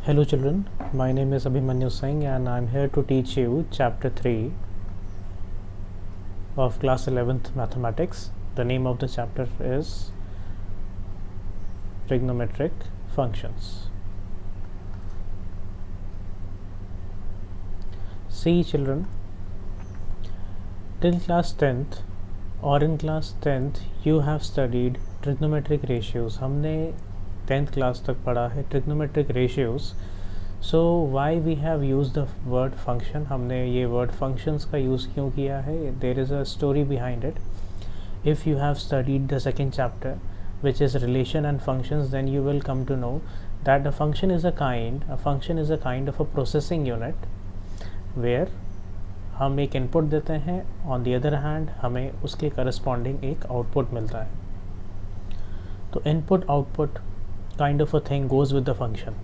Hello children, my name is Abhimanyu Singh and I am here to teach you chapter 3 of class 11th mathematics. The name of the chapter is trigonometric functions. See children, till class 10th or in class 10th you have studied trigonometric ratios. हमने 10th class तक पढ़ा है trigonometric ratios. So why we have used the word function? हमने ये word functions का use क्यों किया है? There is a story behind it. If you have studied the second chapter, which is relation and functions, then you will come to know that a function is a kind of a processing unit where हम एक input देते हैं, on the other hand हमें उसके corresponding एक output मिलता है. तो input output kind of a thing goes with the function.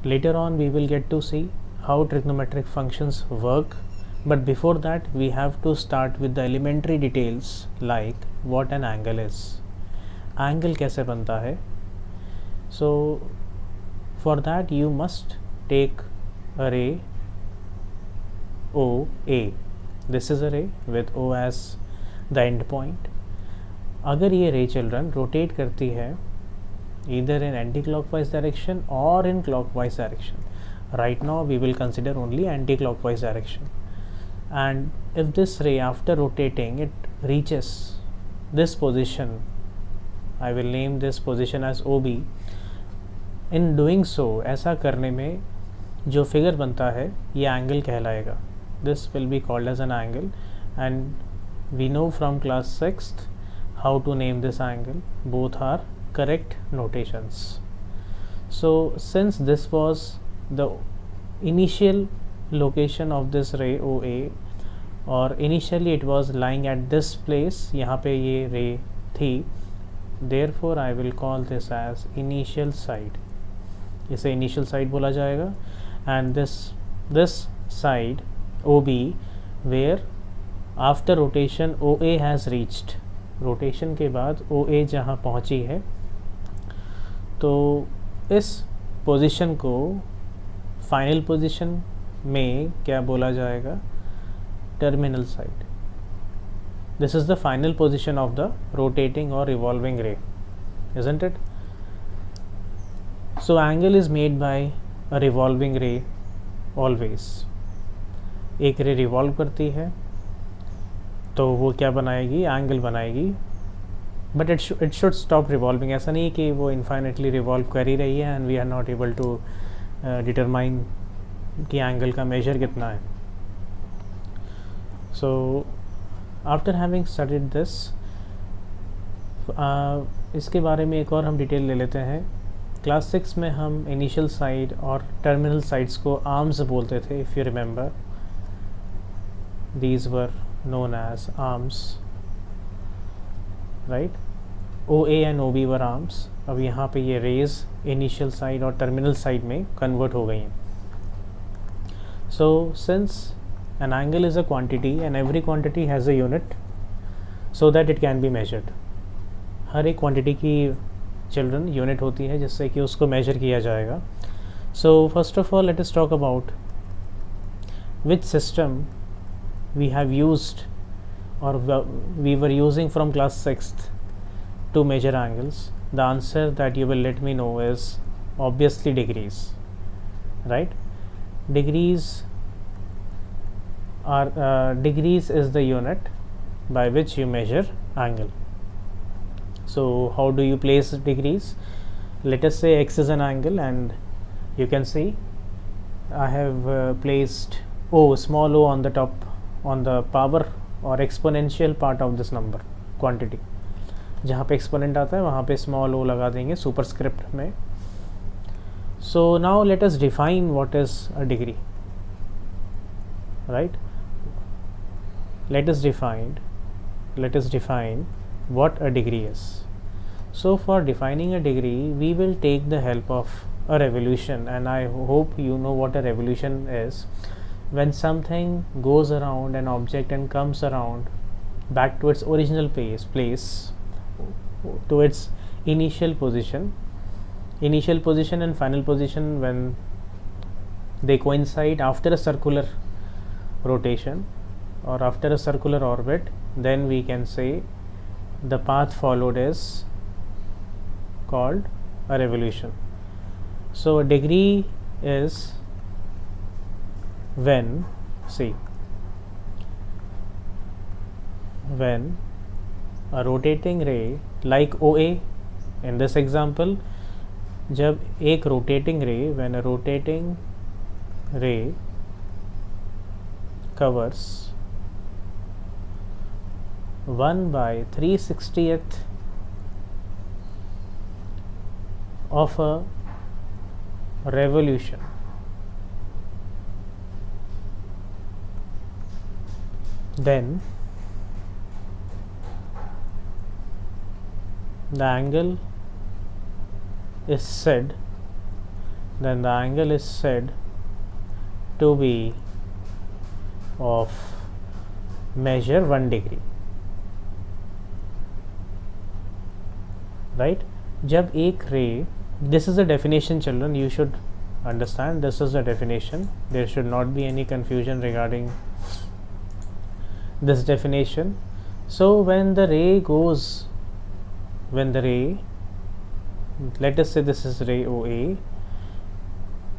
Later on we will get to see how trigonometric functions work, but before that we have to start with the elementary details like what an angle is. Angle कैसे बनता है? So for that you must take a ray OA. This is a ray with O as the end point. अगर ये रे children rotate करती है either in anti-clockwise direction or in clockwise direction. Right now we will consider only anti-clockwise direction. And if this ray after rotating it reaches this position, I will name this position as OB. In doing so, ऐसा करने में जो figure बनता है ये angle कहलाएगा. This will be called as an angle, and we know from class 6th how to name this angle. Both are correct notations. So since this was the initial location of this ray OA, or initially it was lying at this place, यहाँ पे ये ray थी, therefore I will call this as initial side. इसे initial side बोला जाएगा. And this side OB where after rotation OA has reached. Rotation के बाद OA जहाँ पहुँची है, तो इस पोजीशन को फाइनल पोजीशन में क्या बोला जाएगा? Terminal side. This is the final position of the rotating और रिवॉल्विंग रे, isn't it? So angle is made by a revolving ray always. एक रे रिवॉल्व करती है तो वो क्या बनाएगी? एंगल बनाएगी. But it should stop revolving. ऐसा नहीं कि वो इन्फाइनेटली रिवॉल्व कर ही रही है and we are not able to determine कि एंगल का मेजर कितना है. So after having studied this, इसके बारे में एक और हम डिटेल ले लेते हैं. क्लास 6 में हम इनिशियल साइड और टर्मिनल साइड्स को आर्म्स बोलते थे. If you remember, these were known as arms, right? OA and OB were arms. अब यहाँ पे ये rays initial side और terminal side में convert हो गई हैं. So since an angle is a quantity and every quantity has a unit so that it can be measured. हर एक quantity की children unit होती है जिससे कि उसको measure किया जाएगा. So first of all let us talk about which system we have used or we were using from class 6th to measure angles. The answer that you will let me know is obviously degrees, right? Degrees is the unit by which you measure angle. So how do you place degrees? Let us say x is an angle, and you can see I have placed O, small o on the top, on the power or exponential part of this number quantity. जहाँ पे exponent आता है वहाँ पे small ओ लगा देंगे superscript में. So now let us define what is a degree, right? Let us define what a degree is. So for defining a degree we will take the help of a revolution, and I hope you know what a revolution is. When something goes around an object and comes around back to its original place to its initial position, initial position and final position when they coincide after a circular rotation or after a circular orbit, then we can say the path followed is called a revolution. So a degree is when a rotating ray like OA in this example, जब एक rotating ray, when a rotating ray covers 1/360th of a revolution, then the angle is said to be of measure 1 degree, right? जब एक ray, this is a definition children, you should understand this is a definition, there should not be any confusion regarding this definition. So when the ray, let us say this is ray OA,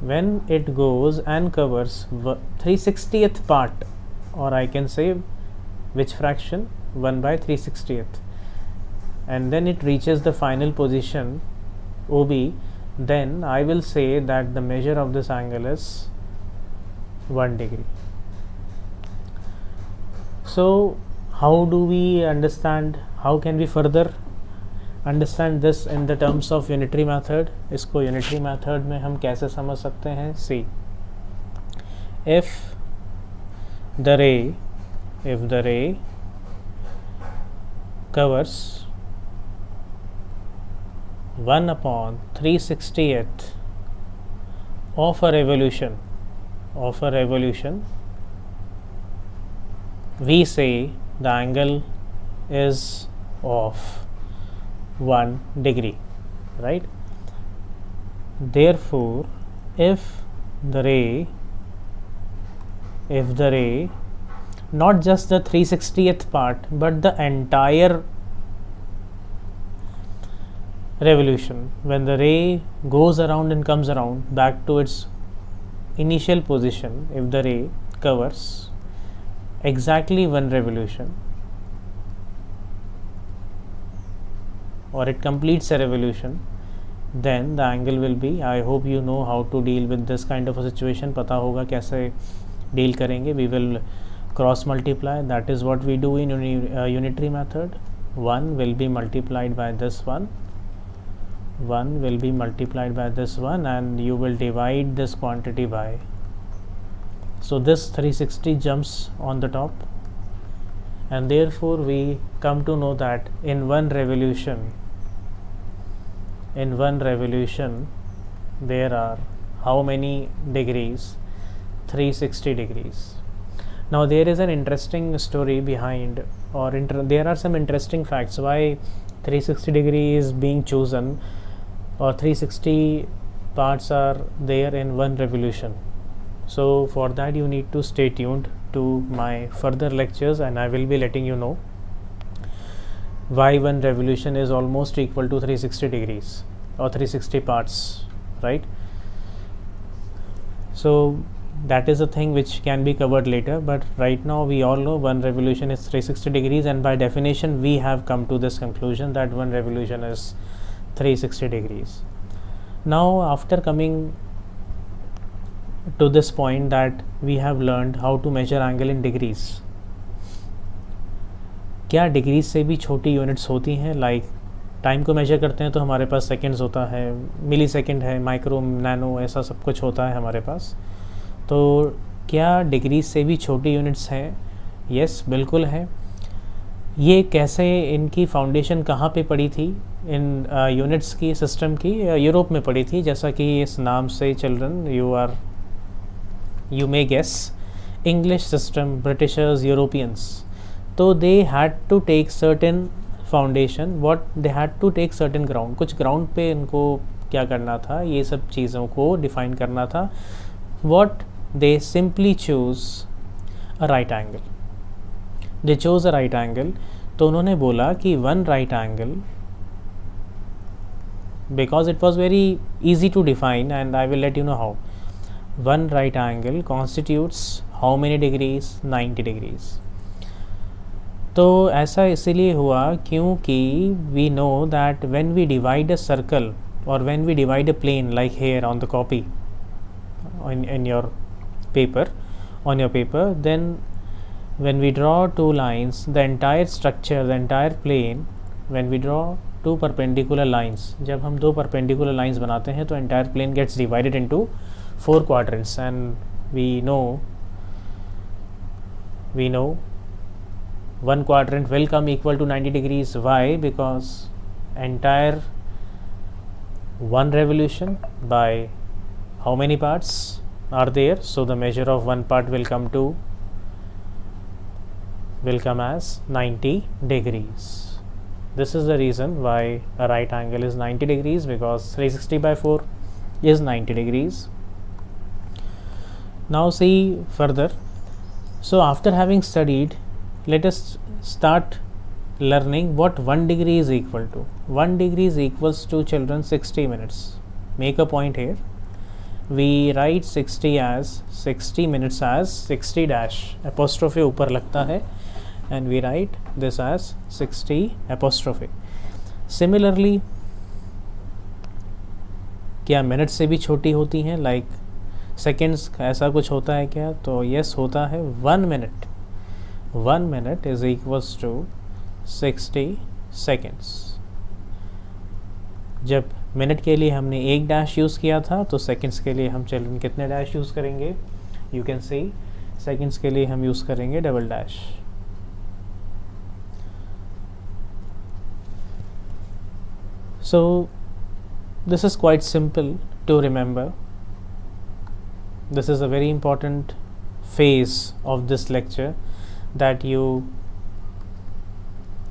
when it goes and covers 360th part, or I can say which fraction, 1/360th, and then it reaches the final position OB, then I will say that the measure of this angle is 1 degree. So how do we understand, how can we further understand this in the terms of unitary method? इसको unitary method में हम कैसे समझ सकते हैं? See, if the ray covers 1/360th of a revolution, we say the angle is of 1 degree, right? Therefore, if the ray, not just the 360th part but the entire revolution, when the ray goes around and comes around back to its initial position, if the ray covers exactly 1 revolution, or it completes a revolution, then the angle will be, I hope you know how to deal with this kind of a situation, पता होगा कैसे deal करेंगे. We will cross multiply, that is what we do in unitary method. 1 will be multiplied by this one, and you will divide this quantity by, so this 360 jumps on the top, and therefore we come to know that in one revolution there are how many degrees? 360 degrees. Now there is an interesting story behind, or there are some interesting facts why 360 degree is being chosen, or 360 parts are there in one revolution. So for that you need to stay tuned to my further lectures, and I will be letting you know why one revolution is almost equal to 360 degrees or 360 parts, right? So that is a thing which can be covered later, but right now we all know one revolution is 360 degrees, and by definition we have come to this conclusion that one revolution is 360 degrees. Now after coming to this point that we have learned how to measure angle in degrees, क्या degrees से भी छोटी units होती हैं? Like time को major करते हैं तो हमारे पास सेकंड्स होता है, मिली सेकेंड है, माइक्रो, नैनो, ऐसा सब कुछ होता है हमारे पास. तो क्या डिग्रीज से भी छोटी यूनिट्स हैं? यस, बिल्कुल है. ये कैसे, इनकी फाउंडेशन कहाँ पे पड़ी थी? इन यूनिट्स की सिस्टम की यूरोप में पड़ी थी, जैसा कि इस नाम से children you may guess, English system, Britishers, Europeans. तो they had to take certain foundation, what they had to take certain ground, कुछ ग्राउंड पे इनको क्या करना था, ये सब चीज़ों को डिफाइन करना था. What they simply choose a right angle. They chose a right angle. तो उन्होंने बोला कि one right angle, because it was very easy to define and I will let you know how. One right angle constitutes how many degrees? 90 degrees. तो ऐसा इसीलिए हुआ क्योंकि we know that when we divide a circle or when we divide a plane like here on the copy in your paper, on your paper, then when we draw two lines, the entire structure, the entire plane, when we draw two perpendicular lines, जब हम दो perpendicular lines बनाते हैं तो entire plane gets divided into 4 quadrants and we know one quadrant will come equal to 90 degrees. Why? Because entire one revolution by how many parts are there, so the measure of one part will come as 90 degrees. This is the reason why a right angle is 90 degrees, because 360 by 4 is 90 degrees. Now see further. So after having studied, let us start learning what 1 degree is equal to. 1 degree is equals to, children, 60 minutes. Make a point here. We write 60 minutes as 60 dash, apostrophe ऊपर लगता है, and we write this as 60 apostrophe. Similarly, क्या minute से भी छोटी होती हैं, like seconds, ऐसा कुछ होता है क्या? तो यस होता है. 1 minute is equals to 60 seconds. जब मिनट के लिए हमने एक डैश यूज़ किया था, तो सेकेंड्स के लिए हम चिल्ड्रन कितने डैश यूज़ करेंगे? यू कैन सी, सेकेंड्स के लिए हम यूज़ करेंगे double dash. So this is quite simple to remember. This is a very important phase of this lecture, that you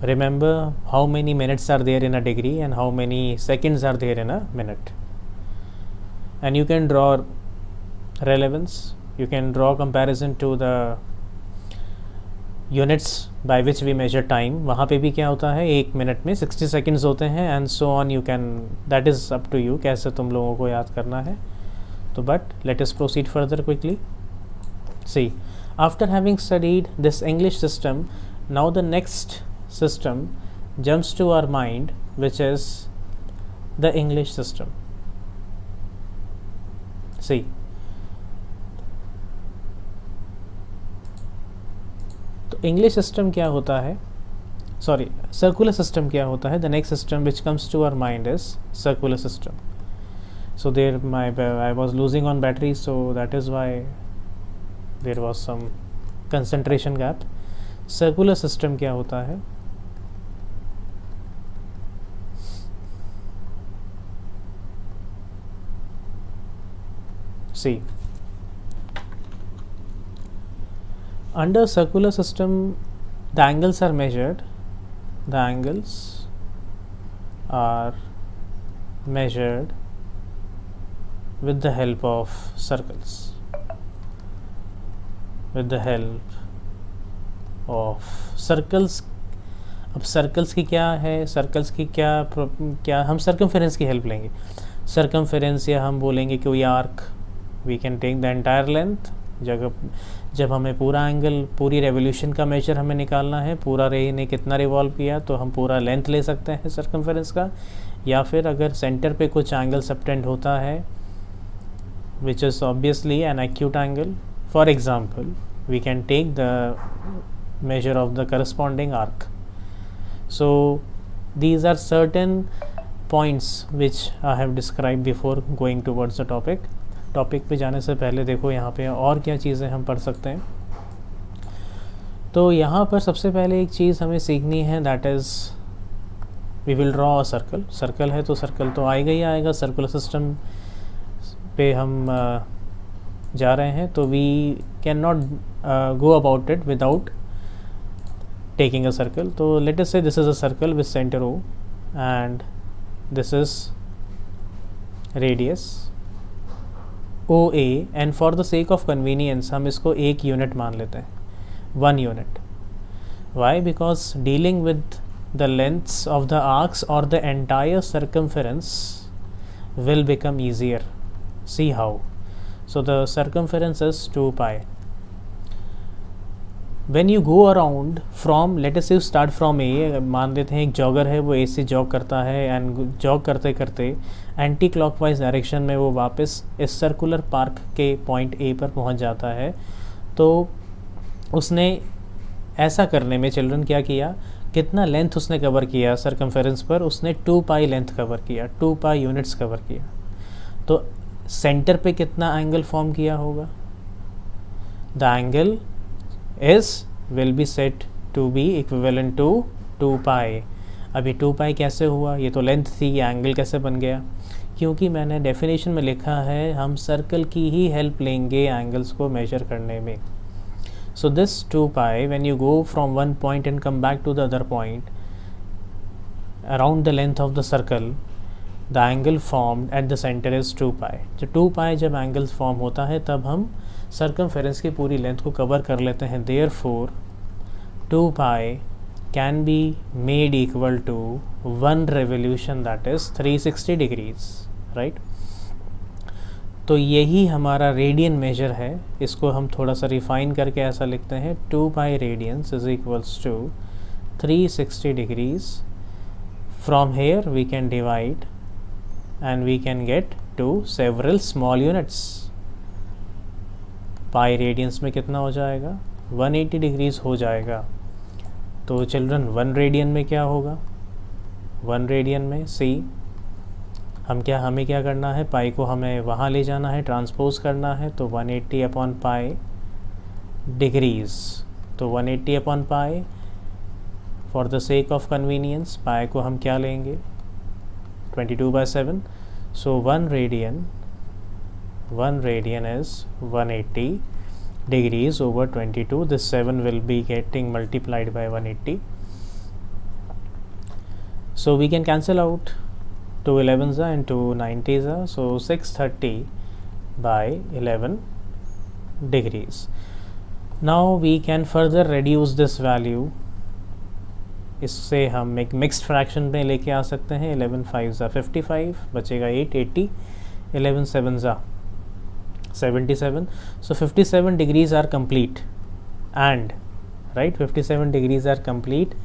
remember how many minutes are there in a degree and how many seconds are there in a minute. And you can draw relevance, you can draw comparison to the units by which we measure time. वहाँ पे भी क्या होता है, एक minute में 60 seconds होते हैं, and so on. You can, that is up to you, कैसे तुम लोगों को याद करना है. तो but let us proceed further quickly. See, after having studied this English system, now the next system jumps to our mind, which is the English system. See, तो English system क्या होता है, सॉरी सर्कुलर सिस्टम क्या होता है? The next system which comes to our mind is circular system. So there I was losing on battery, so that is why there was some concentration gap. Circular system क्या होता है? See, under circular system, the angles are measured. The angles are measured with the help of circles. With the help of circles. अब circles की क्या है, circles की क्या हम सर्कमफेरेंस की हेल्प लेंगे. सर्कमफेरेंस, या हम बोलेंगे कि कोई arc, we can take the entire length. जब हमें पूरा एंगल, पूरी रेवोल्यूशन का मेजर हमें निकालना है, पूरा रे ने कितना रिवॉल्व किया, तो हम पूरा लेंथ ले सकते हैं सर्कमफेरेंस का. या फिर अगर सेंटर पे कुछ एंगल सबटेंड होता है, which is obviously an acute angle, for example we can take the measure of the corresponding arc. So these are certain points which I have described before going towards the topic. Topic पे जाने से पहले देखो यहाँ पे और क्या चीज़ें हम पढ़ सकते हैं. तो यहाँ पर सबसे पहले एक चीज़ हमें सीखनी है, that is we will draw a circle. Circle है तो सर्कल तो आएगा ही आएगा. सर्कुलर सिस्टम पे हम जा रहे हैं, तो we can not go about it without taking a circle. So let us say this is a circle with center O, and this is radius O A, and for the sake of convenience हम इसको 1 unit मान लेते हैं, 1 unit. Why? Because dealing with the lengths of the arcs or the entire circumference will become easier. See how? So the circumference is 2 pi. When you go around from, let us say you start from A, मान लेते हैं एक jogger है, वो A से jog करता है and jog करते करते एंटी क्लॉकवाइज डायरेक्शन में वो वापस इस सर्कुलर पार्क के पॉइंट A पर पहुंच जाता है. तो उसने ऐसा करने में चिल्ड्रन क्या किया, कितना लेंथ उसने कवर किया सर्कमफेरेंस पर, उसने 2 पाई लेंथ कवर किया, 2 पाई यूनिट्स कवर किया. तो सेंटर पे कितना एंगल फॉर्म किया होगा? The angle will be set to be equivalent to 2 pi. अभी 2 पाई कैसे हुआ? ये तो लेंथ थी, ये एंगल कैसे बन गया? क्योंकि मैंने डेफिनेशन में लिखा है हम सर्कल की ही हेल्प लेंगे एंगल्स को मेजर करने में. So this 2 pi, when you go from one point and come back to the other point around the length of the circle, the angle formed at the center is 2 pi. जो 2 pi जब angle form होता है तब हम circumference की पूरी length को cover कर लेते हैं. Therefore 2 pi can be made equal to 1 revolution, that is 360 degrees, right? तो यही हमारा रेडियन मेजर है. इसको हम थोड़ा सा रिफाइन करके ऐसा लिखते हैं, 2 pi radians is equals to 360 degrees. From here we can divide and we can get to several small units. Pi radians में कितना हो जाएगा? 180 डिग्रीज हो जाएगा. तो चिल्ड्रन 1 रेडियन में क्या होगा? 1 रेडियन में सी हमें क्या करना है, पाई को हमें वहाँ ले जाना है, ट्रांसपोज करना है. तो 180 अपॉन पाई डिग्रीज. तो 180 upon pi, for the sake of convenience pi को हम क्या लेंगे? 22/7. So 1 radian is 180 degrees over 22. This 7 will be getting multiplied by 180. So we can cancel out 2 11s and 2 90s, so 630 by 11 degrees. Now we can further reduce this value. इससे हम एक mixed fraction में लेके आ सकते हैं. 11 5s 55, बचेगा 8 80, 11 7s 77. So 57 degrees are complete, and right, 57 degrees are complete,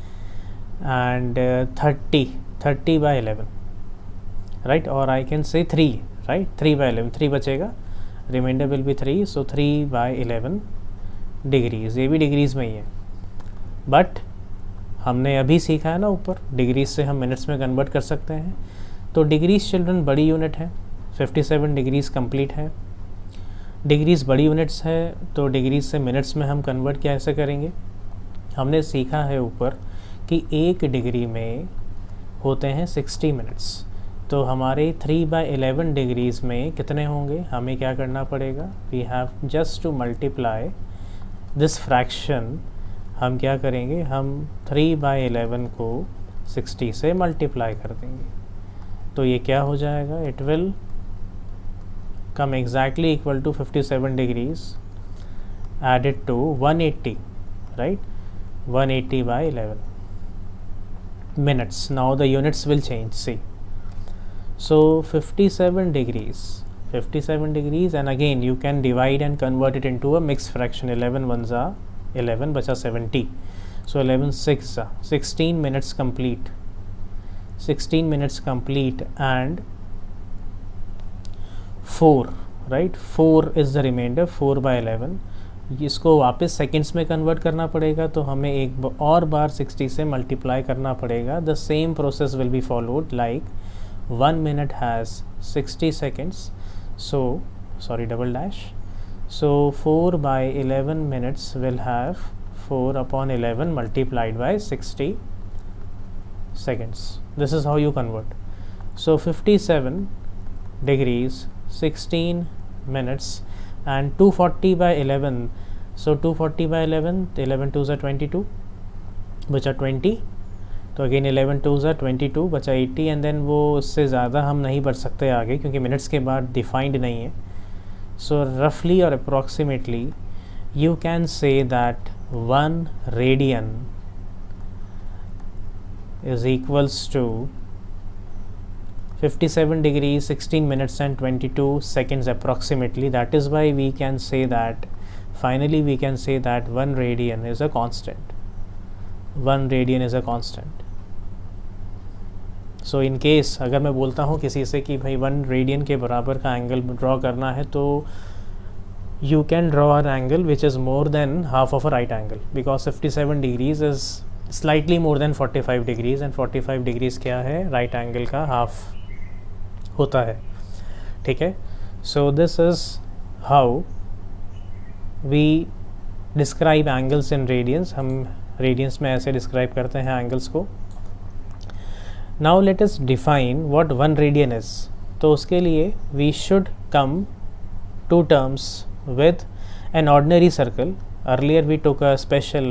and 30 by 11, right, or I can say 3, right, 3 by 11, 3 बचेगा, reminder will be 3. So 3 by 11 degrees. ये भी डिग्रीज में ही है, बट हमने अभी सीखा है ना ऊपर, डिग्रीज से हम मिनट्स में कन्वर्ट कर सकते हैं. तो डिग्रीज चिल्ड्रन बड़ी यूनिट है, 57 डिग्रीज कंप्लीट है. डिग्रीज बड़ी यूनिट्स है, तो डिग्रीज से मिनट्स में हम कन्वर्ट कैसे करेंगे? हमने सीखा है ऊपर कि 1 डिग्री में होते हैं 60 मिनट्स. तो हमारे 3 by 11 डिग्रीज़ में कितने होंगे? हमें क्या करना पड़ेगा? We have just to multiply this fraction. हम क्या करेंगे? हम 3 by 11 को 60 से मल्टीप्लाई कर देंगे. तो ये क्या हो जाएगा? It will come exactly equal to 57 degrees added to 180, right, 180 by 11 minutes. Now the units will change, see. So 57 degrees, and again you can divide and convert it into a mixed fraction. 11 ones are 11, बचा 70. So 11 6 16 minutes complete. 16 minutes complete, and 4, right, 4 is the remainder. 4 by 11. इसको वापस seconds में convert करना पड़ेगा, तो हमें एक और बार 60 से मल्टीप्लाई करना पड़ेगा. The same process will be followed, like 1 minute has 60 seconds, so sorry, double dash. So 4 by 11 minutes will have 4 upon 11 multiplied by 60 seconds. This is how you convert. So 57 degrees, 16 minutes, and 240 by 11. So 240 by 11, 11 2s are 22, which are 20. तो again 11 2 ज़ा 22 बचा 80 and then वो उससे ज़्यादा हम नहीं बढ़ सकते आगे क्योंकि मिनट्स के बाद डिफाइंड नहीं है. सो रफली और approximately you can say that 1 radian is equals to 57 degrees 16 minutes and 22 seconds approximately. That is why we can say that finally we can say that 1 radian is a constant. 1 radian is a constant. So in case अगर मैं बोलता हूँ किसी से कि भाई 1 radian के बराबर का एंगल ड्रॉ करना है तो you can draw an angle which is more than half of a right angle because 57 degrees is slightly more than 45 degrees and 45 degrees क्या है right angle का half होता है. ठीक है. So this is how we describe angles in radians. हम radians में ऐसे describe करते हैं angles को. Now let us define what 1 radian is. तो उसके लिए we should come to terms with an ordinary circle. Earlier we took a special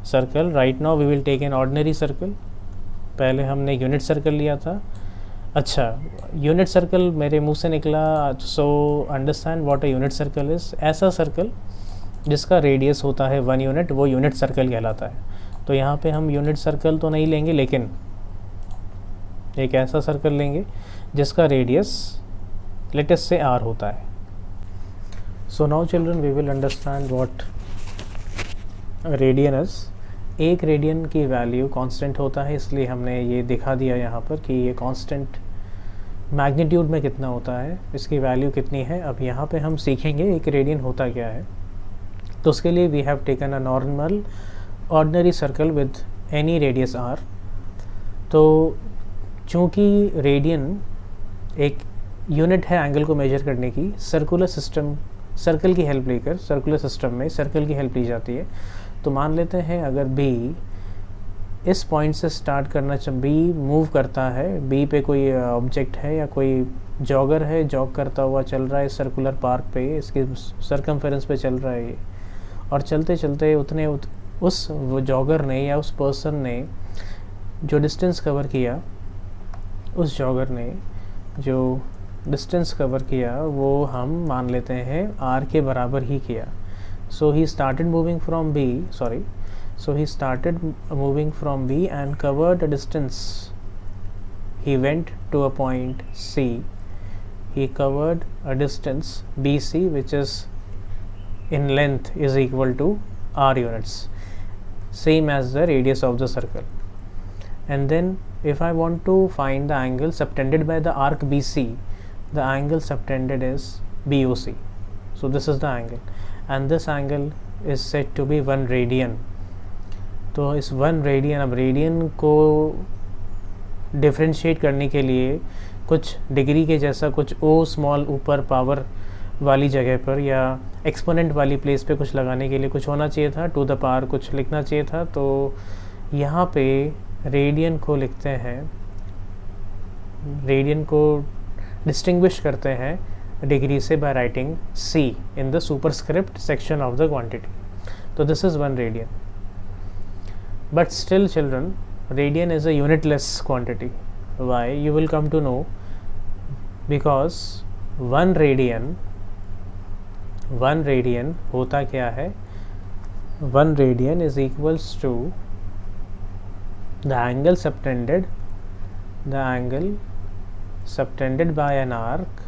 circle. Right now we will take an ordinary circle. पहले हमने unit circle लिया था. अच्छा, unit circle मेरे मुंह से निकला. So understand what a unit circle is. ऐसा सर्कल जिसका रेडियस होता है 1 यूनिट वो यूनिट सर्कल कहलाता है. तो यहाँ पे हम यूनिट सर्कल तो नहीं लेंगे लेकिन एक ऐसा सर्कल लेंगे जिसका रेडियस लेट अस से r होता है. So now children we will understand what a radian is. एक रेडियन की वैल्यू कांस्टेंट होता है इसलिए हमने ये दिखा दिया यहाँ पर कि ये कांस्टेंट मैग्नीट्यूड में कितना होता है, इसकी वैल्यू कितनी है. अब यहाँ पे हम सीखेंगे एक रेडियन होता क्या है. तो उसके लिए we have taken a normal ordinary circle with any radius r. तो चूँकि रेडियन एक यूनिट है एंगल को मेजर करने की, सर्कुलर सिस्टम सर्कल की हेल्प लेकर सर्कुलर सिस्टम में सर्कल की हेल्प ली जाती है. तो मान लेते हैं अगर B इस पॉइंट से स्टार्ट करना B मूव करता है, B पे कोई ऑब्जेक्ट है या कोई जॉगर है, जॉग करता हुआ चल रहा है सर्कुलर पार्क पे, इसके सर्कमफेरेंस पे चल रहा है ये, और चलते चलते उस वो जॉगर ने या उस पर्सन ने जो डिस्टेंस कवर किया, उस जॉगर ने जो डिस्टेंस कवर किया वो हम मान लेते हैं r के बराबर ही किया. So he started moving from B and covered a distance. He went to a point C. He covered a distance BC which is in length is equal to r units, same as the radius of the circle. And then if I want to find the angle subtended by the arc BC, the angle subtended is BOC. So this is the angle and this angle is said to be 1 radian. तो इस 1 radian, अब radian को differentiate करने के लिए कुछ degree के जैसा कुछ ओ स्मॉल ऊपर पावर वाली जगह पर या एक्सपोनेंट वाली प्लेस पे कुछ लगाने के लिए कुछ होना चाहिए था, टू द पावर कुछ लिखना चाहिए था. तो यहाँ पे रेडियन को लिखते हैं, रेडियन को डिस्टिंग्विश करते हैं डिग्री से by writing C in the superscript section of the quantity. तो this is 1 radian. But still children radian is a unitless quantity. Why you will come to know, because 1 radian होता क्या है. 1 radian is equals to the angle subtended by an arc.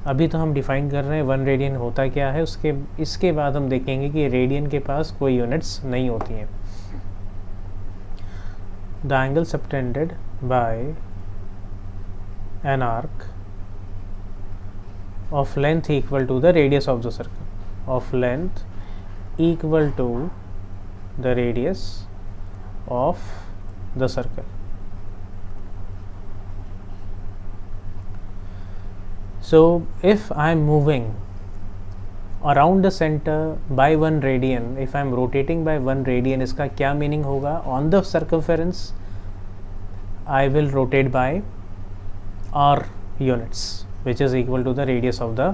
अभी तो हम define कर रहे हैं 1 रेडियन होता क्या है, इसके बाद हम देखेंगे कि रेडियन के पास कोई यूनिट्स नहीं होती हैं. The angle subtended by an arc of length equal to the radius of the circle, of length equal to the radius of the circle. So if I am moving around the center by 1 radian, if I am rotating by 1 radian, इसका क्या meaning होगा? On the circumference I will rotate by r units which is equal to the radius of the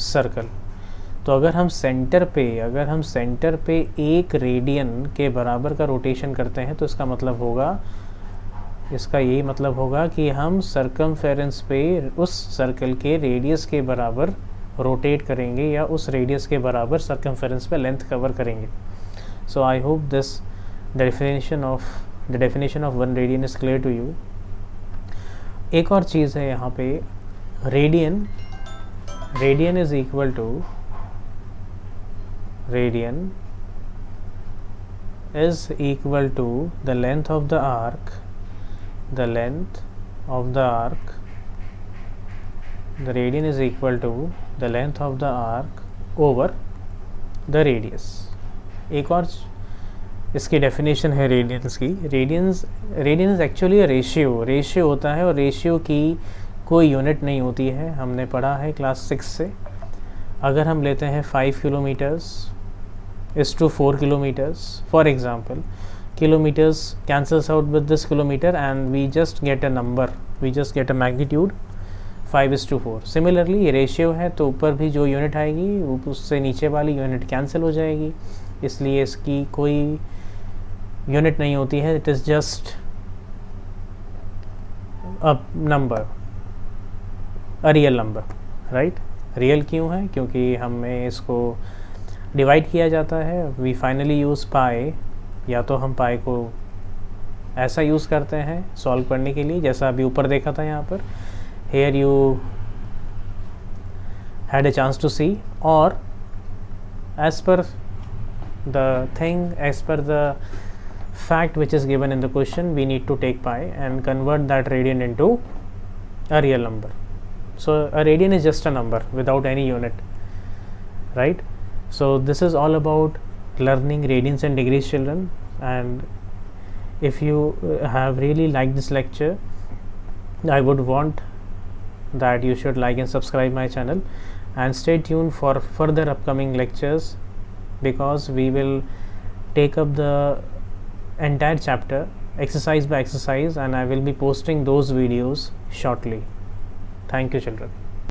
circle. तो अगर हम centre पे 1 radian के बराबर का रोटेशन करते हैं तो इसका यही मतलब होगा कि हम सरकमफेरेंस पे उस सर्कल के रेडियस के बराबर रोटेट करेंगे या उस रेडियस के बराबर सरकमफेरेंस पे लेंथ कवर करेंगे. So I hope the definition of 1 radian is clear to you. एक और चीज़ है यहाँ पे, radian is equal to the length of the arc the radian is equal to the length of the arc over the radius. एक और इसकी definition है रेडियंस की. रेडियंस एक्चुअली रेशियो होता है और रेशियो की कोई यूनिट नहीं होती है. हमने पढ़ा है क्लास 6 से. अगर हम लेते हैं 5 kilometers is to 4 kilometers, for example, kilometers cancels out with this kilometer and we just get a number, we just get a magnitude 5:4. Similarly ये रेशियो है तो ऊपर भी जो यूनिट आएगी उससे नीचे वाली यूनिट कैंसिल हो जाएगी, इसलिए इसकी कोई यूनिट नहीं होती है. It is just a number, a real number, right. Real क्यों है? क्योंकि हमें इसको डिवाइड किया जाता है. वी फाइनली यूज़ पाई, या तो हम पाई को ऐसा यूज़ करते हैं सॉल्व करने के लिए जैसा अभी ऊपर देखा था यहाँ पर. Here you had a chance to see, और as per the fact which is given in the question, we need to take pi and convert that radian into a real number. So a radian is just a number without any unit, right? So this is all about learning radians and degrees, children. And if you have really liked this lecture, I would want that you should like and subscribe my channel and stay tuned for further upcoming lectures, because we will take up the entire chapter exercise by exercise and I will be posting those videos shortly. Thank you, children.